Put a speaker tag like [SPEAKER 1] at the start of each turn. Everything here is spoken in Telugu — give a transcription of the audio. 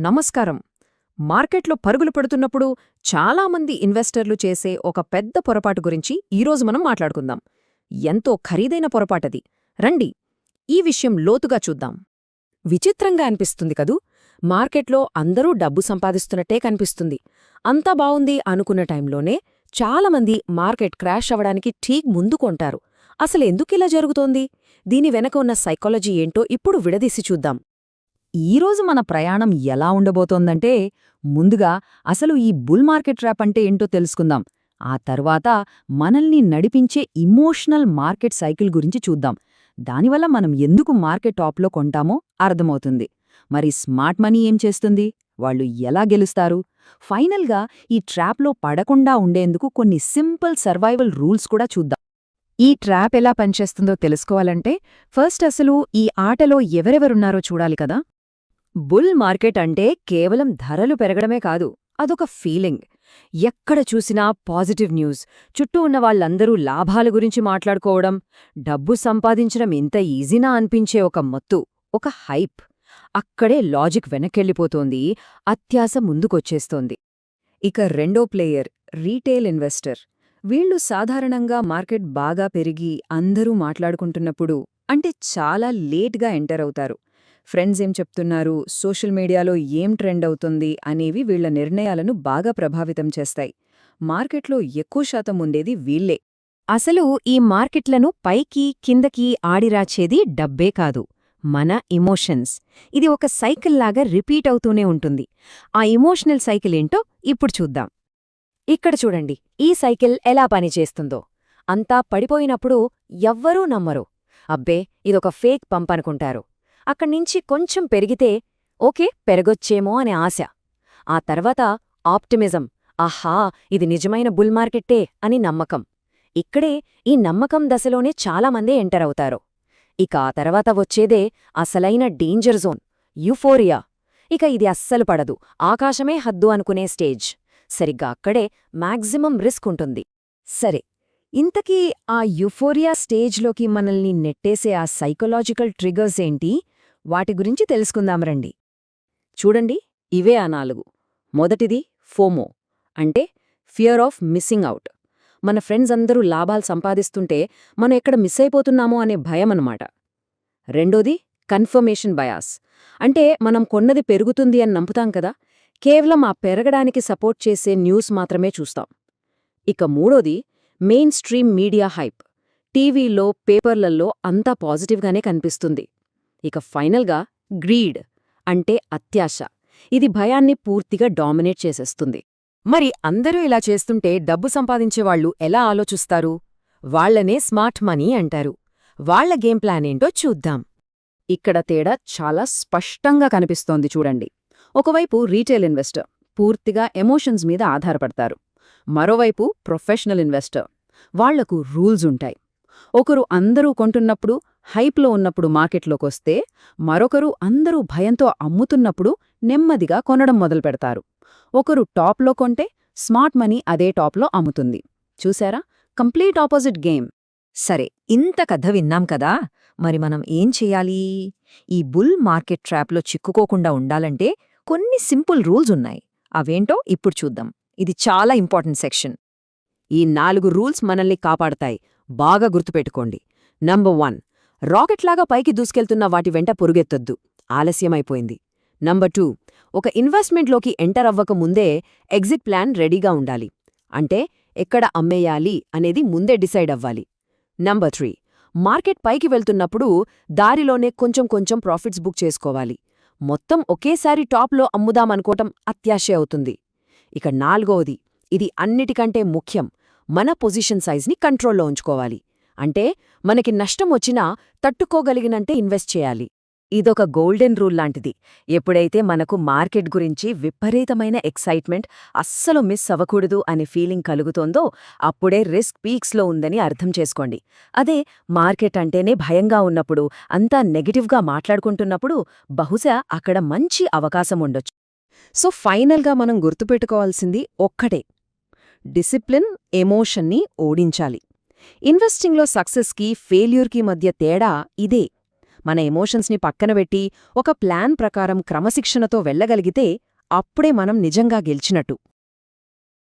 [SPEAKER 1] నమస్కారం. మార్కెట్లో పరుగులు పెడుతున్నప్పుడు చాలామంది ఇన్వెస్టర్లు చేసే ఒక పెద్ద పొరపాటు గురించి ఈరోజు మనం మాట్లాడుకుందాం. ఎంతో ఖరీదైన పొరపాటది. రండి, ఈ విషయం లోతుగా చూద్దాం. విచిత్రంగా అనిపిస్తుంది కదూ. మార్కెట్లో అందరూ డబ్బు సంపాదిస్తున్నట్టే కనిపిస్తుంది. అంతా బావుంది అనుకున్న టైంలోనే చాలామంది మార్కెట్ క్రాష్ అవడానికి ఠీక్ ముందు కొంటారు. అసలెందుకిలా జరుగుతోంది? దీని వెనక ఉన్న సైకాలజీ ఏంటో ఇప్పుడు విడదీసి చూద్దాం. ఈరోజు మన ప్రయాణం ఎలా ఉండబోతోందంటే, ముందుగా అసలు ఈ బుల్ మార్కెట్ ట్రాప్ అంటే ఏంటో తెలుసుకుందాం. ఆ తర్వాత మనల్ని నడిపించే ఇమోషనల్ మార్కెట్ సైకిల్ గురించి చూద్దాం. దానివల్ల మనం ఎందుకు మార్కెట్ టాప్లో కొంటామో అర్థమవుతుంది. మరి స్మార్ట్ మనీ ఏం చేస్తుంది? వాళ్ళు ఎలా గెలుస్తారు? ఫైనల్గా ఈ ట్రాప్లో పడకుండా ఉండేందుకు కొన్ని సింపుల్ సర్వైవల్ రూల్స్ కూడా చూద్దాం. ఈ ట్రాప్ ఎలా పనిచేస్తుందో తెలుసుకోవాలంటే ఫస్ట్ అసలు ఈ ఆటలో ఎవరెవరున్నారో చూడాలి కదా. బుల్ మార్కెట్ అంటే కేవలం ధరలు పెరగడమే కాదు, అదొక ఫీలింగ్. ఎక్కడ చూసినా పాజిటివ్ న్యూస్, చుట్టూ ఉన్న వాళ్ళందరూ లాభాల గురించి మాట్లాడుకోవడం, డబ్బు సంపాదించడం ఇంత ఈజీనా అనిపించే ఒక మత్తు, ఒక హైప్. అక్కడే లాజిక్ వెనక్కెళ్ళిపోతోంది, అత్యాశ ముందుకొచ్చేస్తోంది. ఇక రెండో ప్లేయర్ రీటైల్ ఇన్వెస్టర్. వీళ్లు సాధారణంగా మార్కెట్ బాగా పెరిగి అందరూ మాట్లాడుకుంటున్నప్పుడు, అంటే చాలా లేట్గా ఎంటర్ అవుతారు. ఫ్రెండ్స్ ఏం చెప్తున్నారు, సోషల్ మీడియాలో ఏం ట్రెండ్ అవుతుంది అనేవి వీళ్ల నిర్ణయాలను బాగా ప్రభావితం చేస్తాయి. మార్కెట్లో ఎక్కువ శాతం ఉండేది వీళ్లే. అసలు ఈ మార్కెట్లను పైకి కిందకి ఆడిరాచేది డబ్బే కాదు, మన ఇమోషన్స్. ఇది ఒక సైకిల్లాగా రిపీట్ అవుతూనే ఉంటుంది. ఆ ఇమోషనల్ సైకిల్ ఏంటో ఇప్పుడు చూద్దాం. ఇక్కడ చూడండి, ఈ సైకిల్ ఎలా పనిచేస్తుందో. అంతా పడిపోయినప్పుడు ఎవ్వరూ నమ్మరు. అబ్బే, ఇదొక ఫేక్ పంప్ అనుకుంటారు. అక్కడ్నించి కొంచెం పెరిగితే ఓకే, పెరగొచ్చేమో అనే ఆశ. ఆ తర్వాత ఆప్టిమిజం, ఆహా, ఇది నిజమైన బుల్ మార్కెట్టే అని నమ్మకం. ఇక్కడే ఈ నమ్మకం దశలోనే చాలామందే ఎంటర్ అవుతారు. ఇక ఆ తర్వాత వచ్చేదే అసలైన డేంజర్ జోన్, యూఫోరియా. ఇక ఇది అస్సలు పడదు, ఆకాశమే హద్దు అనుకునే స్టేజ్. సరిగ్గా అక్కడే మాక్సిమం రిస్క్ ఉంటుంది. సరే, ఇంతకీ ఆ యుఫోరియా స్టేజ్లోకి మనల్ని నెట్టేసే ఆ సైకలాజికల్ ట్రిగర్స్ ఏంటి? వాటి గురించి తెలుసుకుందాం రండి. చూడండి, ఇవే ఆ 4. మొదటిది ఫోమో, అంటే ఫియర్ ఆఫ్ మిస్సింగ్ అవుట్. మన ఫ్రెండ్స్ అందరూ లాభాలు సంపాదిస్తుంటే మనం ఎక్కడ మిస్ అయిపోతున్నామో అనే భయమన్నమాట. రెండోది కన్ఫర్మేషన్ బయాస్, అంటే మనం కొన్నది పెరుగుతుంది అని నమ్ముతాం కదా, కేవలం ఆ పెరగడానికి సపోర్ట్ చేసే న్యూస్ మాత్రమే చూస్తాం. ఇక మూడోది మెయిన్ స్ట్రీమ్ మీడియా హైప్. టీవీలో, పేపర్లల్లో అంతా పాజిటివ్గానే కనిపిస్తుంది. ఇక ఫైనల్గా గ్రీడ్, అంటే అత్యాశ. ఇది భయాన్ని పూర్తిగా డామినేట్ చేసేస్తుంది. మరి అందరూ ఇలా చేస్తుంటే డబ్బు సంపాదించేవాళ్లు ఎలా ఆలోచిస్తారు? వాళ్లనే స్మార్ట్ మనీ అంటారు. వాళ్ల గేమ్ ప్లాన్ ఏంటో చూద్దాం. ఇక్కడ తేడా చాలా స్పష్టంగా కనిపిస్తోంది చూడండి. ఒకవైపు రీటైల్ ఇన్వెస్టర్ పూర్తిగా ఎమోషన్స్ మీద ఆధారపడతారు. మరోవైపు ప్రొఫెషనల్ ఇన్వెస్టర్, వాళ్లకు రూల్స్ ఉంటాయి. ఒకరు అందరూ కొంటున్నప్పుడు, హైప్లో ఉన్నప్పుడు మార్కెట్లోకొస్తే, మరొకరు అందరూ భయంతో అమ్ముతున్నప్పుడు నెమ్మదిగా కొనడం మొదలుపెడతారు. ఒకరు టాప్లో కొంటే స్మార్ట్ మనీ అదే టాప్లో అమ్ముతుంది. చూశారా? Complete opposite game. సరే, ఇంత కథ విన్నాం కదా, మరి మనం ఏం చెయ్యాలి? ఈ బుల్ మార్కెట్ ట్రాప్లో చిక్కుకోకుండా ఉండాలంటే కొన్ని సింపుల్ రూల్స్ ఉన్నాయి. అవేంటో ఇప్పుడు చూద్దాం. ఇది చాలా ఇంపార్టెంట్ సెక్షన్. ఈ 4 రూల్స్ మనల్ని కాపాడతాయి, బాగా గుర్తుపెట్టుకోండి. నంబర్ 1, రాకెట్లాగా పైకి దూసుకెళ్తున్న వాటి వెంట పొరుగెత్తొద్దు, ఆలస్యమైపోయింది. నంబర్ 2, ఒక ఇన్వెస్ట్మెంట్లోకి ఎంటర్ అవ్వక ముందే ఎగ్జిట్ ప్లాన్ రెడీగా ఉండాలి. అంటే ఎక్కడ అమ్మేయాలి అనేది ముందే డిసైడ్ అవ్వాలి. నంబర్ 3, మార్కెట్ పైకి వెళ్తున్నప్పుడు దారిలోనే కొంచెం కొంచెం ప్రాఫిట్స్ బుక్ చేసుకోవాలి. మొత్తం ఒకేసారి టాప్లో అమ్ముదామనుకోవటం అత్యాశ అవుతుంది. ఇక 4వది, ఇది అన్నిటికంటే ముఖ్యం, మన పొజిషన్ సైజ్ని కంట్రోల్లో ఉంచుకోవాలి. అంటే మనకి నష్టం వచ్చినా తట్టుకోగలిగినంటే ఇన్వెస్ట్ చేయాలి. ఇదొక గోల్డెన్ రూల్ లాంటిది. ఎప్పుడైతే మనకు మార్కెట్ గురించి విపరీతమైన ఎక్సైట్మెంట్, అస్సలు మిస్ అవ్వకూడదు అనే ఫీలింగ్ కలుగుతోందో అప్పుడే రిస్క్ పీక్స్లో ఉందని అర్థం చేసుకోండి. అదే మార్కెట్ అంటేనే భయంగా ఉన్నప్పుడు, అంతా నెగటివ్గా మాట్లాడుకుంటున్నప్పుడు బహుశా అక్కడ మంచి అవకాశం ఉండొచ్చు. సో ఫైనల్గా మనం గుర్తుపెట్టుకోవాల్సింది ఒక్కటే, డిసిప్లిన్ ఎమోషన్ని ఓడించాలి. ఇన్వెస్టింగ్లో సక్సెస్కి ఫెయిల్యూర్కి మధ్య తేడా ఇదే.
[SPEAKER 2] మన ఎమోషన్స్ని పక్కనబెట్టి ఒక ప్లాన్ ప్రకారం క్రమశిక్షణతో వెళ్ళగలిగితే అప్పుడే మనం నిజంగా గెలిచినట్టు.